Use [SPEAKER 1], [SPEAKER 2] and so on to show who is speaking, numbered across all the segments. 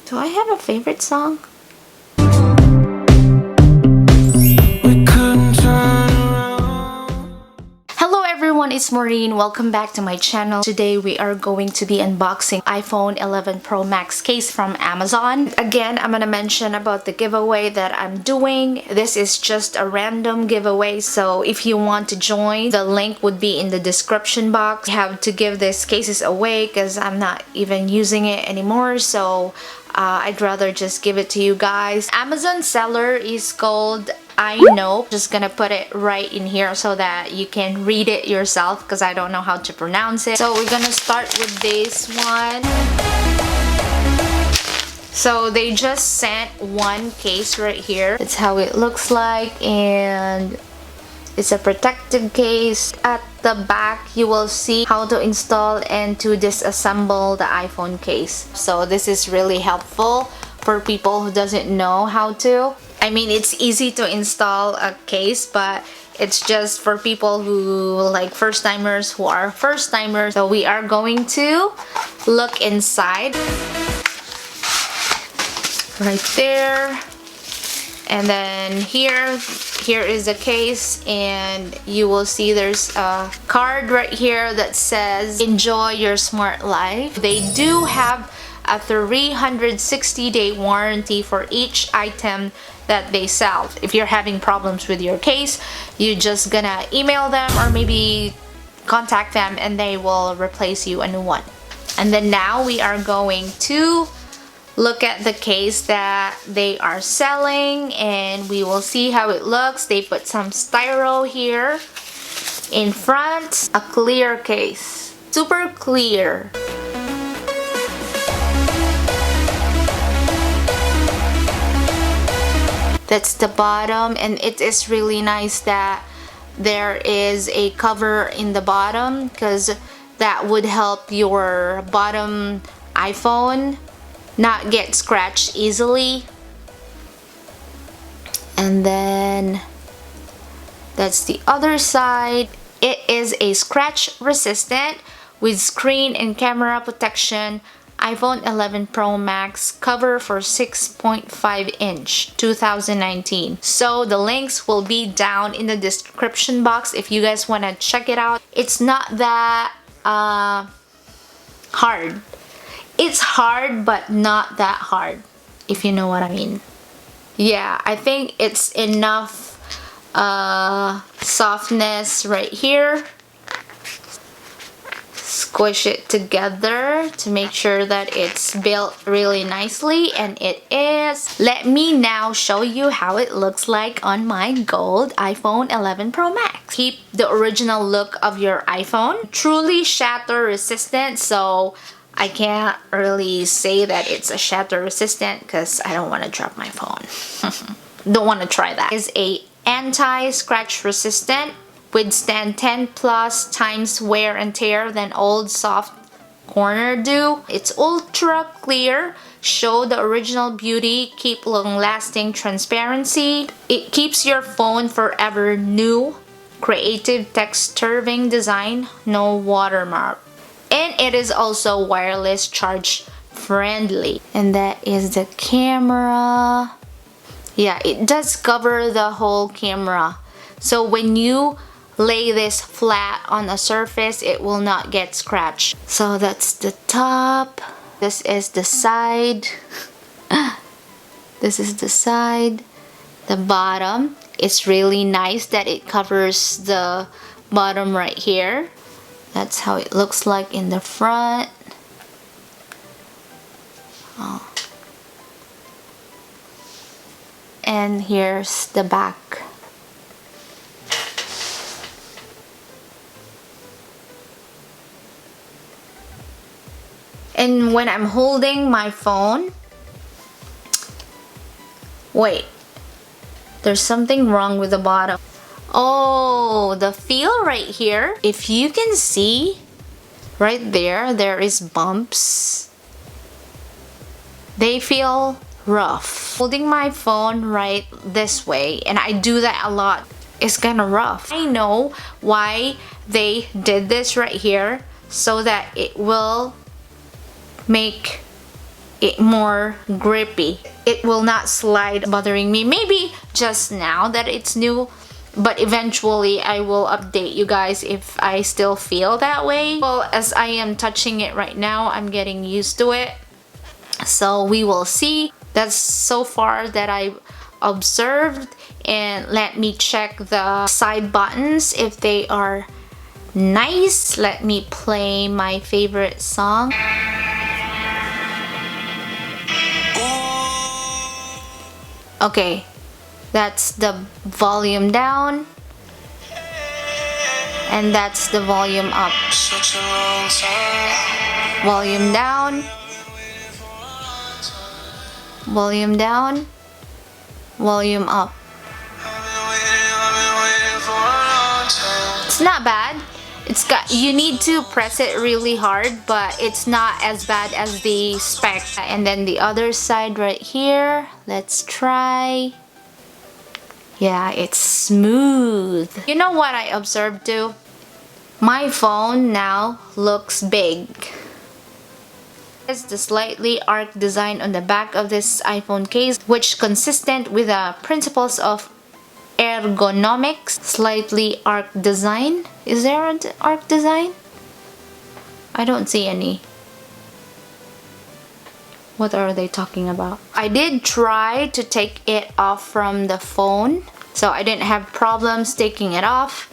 [SPEAKER 1] Do I have a favorite song? Hello everyone, it's Maureen. Welcome back to my channel. Today we are going to be unboxing iPhone 11 Pro Max case from Amazon. Again, I'm gonna mention about the giveaway that I'm doing. This is just a random giveaway, so if you want to join, the link would be in the description box. I have to give these cases away because I'm not even using it anymore, so I'd rather just give it to you guys. Amazon seller is called I know. Just gonna put it right in here so that you can read it yourself because I don't know how to pronounce it. So we're gonna start with this one. So they just sent one case right here. That's how it looks like, and it's a protective case. At the back, you will see how to install and to disassemble the iPhone case. So this is really helpful for people who doesn't know how to. I mean, it's easy to install a case, but it's just for people who like first-timers who are first-timers. So we are going to look inside. Right there. And then here is the case, and you will see there's a card right here that says enjoy your smart life. They do have a 360-day warranty for each item that they sell. If you're having problems with your case, you're just gonna email them or maybe contact them and they will replace you a new one. And then now we are going to look at the case that they are selling, and we will see how it looks. They put some styro here in front. A clear case, super clear. That's the bottom, and it is really nice that there is a cover in the bottom because that would help your bottom iPhone not get scratched easily. And then that's the other side. It is a scratch resistant with screen and camera protection iPhone 11 Pro Max cover for 6.5 inch 2019. So the links will be down in the description box if you guys want to check it out. It's not that hard. It's hard, but not that hard, if you know what I mean. Yeah, I think it's enough softness right here. Squish it together to make sure that it's built really nicely, and it is. Let me now show you how it looks like on my gold iPhone 11 Pro Max. Keep the original look of your iPhone. Truly shatter resistant, so I can't really say that it's a shatter resistant because I don't want to drop my phone. Don't want to try that. It's a anti-scratch resistant, withstand 10 plus times wear and tear than old soft corner do. It's ultra clear, show the original beauty, keep long-lasting transparency. It keeps your phone forever new, creative text-curving design, no watermark. And it is also wireless charge friendly. And that is the camera. Yeah, it does cover the whole camera. So when you lay this flat on a surface, it will not get scratched. So that's the top. This is the side. This is the side. The bottom. It's really nice that it covers the bottom right here. That's how it looks like in the front. Oh. And here's the back. And when I'm holding my phone, wait, there's something wrong with the bottom. Oh, the feel right here. If you can see right there, there is bumps. They feel rough. Holding my phone right this way, and I do that a lot, it's kind of rough. I know why they did this right here, so that it will make it more grippy. It will not slide bothering me. Maybe just now that it's new, but eventually I will update you guys if I still feel that way. Well, as I am touching it right now, I'm getting used to it. So we will see. That's so far that I've observed. And let me check the side buttons if they are nice. Let me play my favorite song. Okay, that's the volume down, and that's the volume up. Volume down, volume down, volume up. It's not bad. You need to press it really hard, but it's not as bad as the spec. And then the other side right here, let's try. Yeah, it's smooth. You know what I observed too? My phone now looks big. It's the slightly arched design on the back of this iPhone case, which consistent with the principles of ergonomics. Slightly arched design. Is there an arched design? I don't see any. What are they talking about? I did try to take it off from the phone, so I didn't have problems taking it off.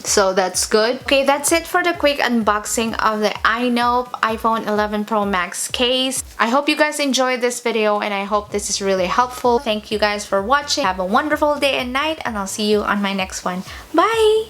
[SPEAKER 1] So that's good. Okay, that's it for the quick unboxing of the iPhone 11 Pro Max case. I hope you guys enjoyed this video, and I hope this is really helpful. Thank you guys for watching. Have a wonderful day and night, and I'll see you on my next one. Bye!